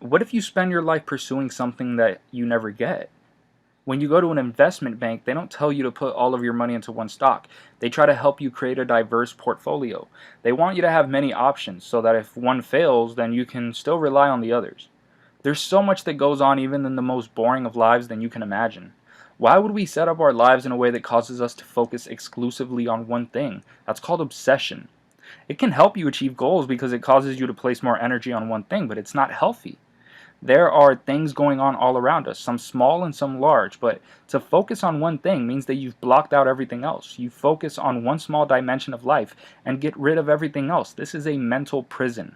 What if you spend your life pursuing something that you never get? When you go to an investment bank, they don't tell you to put all of your money into one stock. They try to help you create a diverse portfolio. They want you to have many options so that if one fails, then you can still rely on the others. There's so much that goes on even in the most boring of lives than you can imagine. Why would we set up our lives in a way that causes us to focus exclusively on one thing? That's called obsession. It can help you achieve goals because it causes you to place more energy on one thing, but it's not healthy. There are things going on all around us, some small and some large, but to focus on one thing means that you've blocked out everything else. You focus on one small dimension of life and get rid of everything else. This is a mental prison.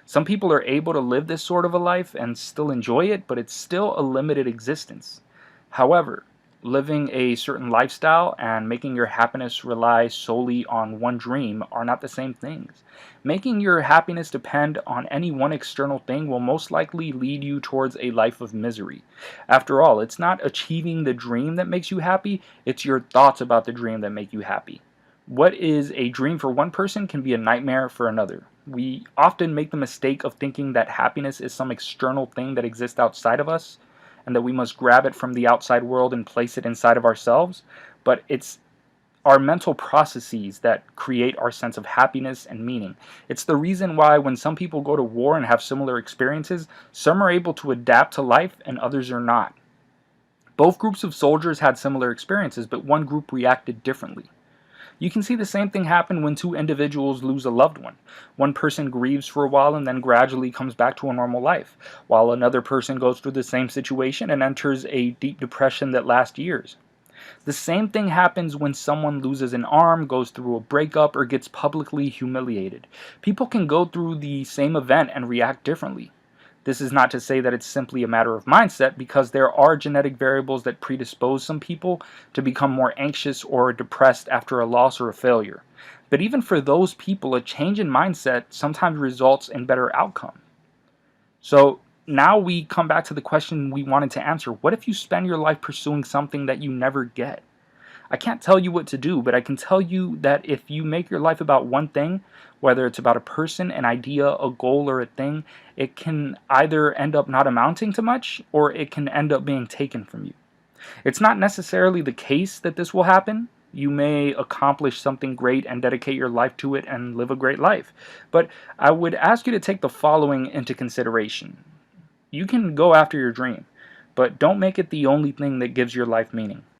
Some people are able to live this sort of a life and still enjoy it, but it's still a limited existence. However, living a certain lifestyle and making your happiness rely solely on one dream are not the same things. Making your happiness depend on any one external thing will most likely lead you towards a life of misery. After all, it's not achieving the dream that makes you happy, it's your thoughts about the dream that make you happy. What is a dream for one person can be a nightmare for another. We often make the mistake of thinking that happiness is some external thing that exists outside of us and that we must grab it from the outside world and place it inside of ourselves, but it's our mental processes that create our sense of happiness and meaning. It's the reason why when some people go to war and have similar experiences, some are able to adapt to life and others are not. Both groups of soldiers had similar experiences, but one group reacted differently. You can see the same thing happen when two individuals lose a loved one. One person grieves for a while and then gradually comes back to a normal life, while another person goes through the same situation and enters a deep depression that lasts years. The same thing happens when someone loses an arm, goes through a breakup, or gets publicly humiliated. People can go through the same event and react differently. This is not to say that it's simply a matter of mindset, because there are genetic variables that predispose some people to become more anxious or depressed after a loss or a failure. But even for those people, a change in mindset sometimes results in better outcome. So now we come back to the question we wanted to answer. What if you spend your life pursuing something that you never get? I can't tell you what to do, but I can tell you that if you make your life about one thing, whether it's about a person, an idea, a goal, or a thing, it can either end up not amounting to much, or it can end up being taken from you. It's not necessarily the case that this will happen. You may accomplish something great and dedicate your life to it and live a great life. But I would ask you to take the following into consideration. You can go after your dream, but don't make it the only thing that gives your life meaning.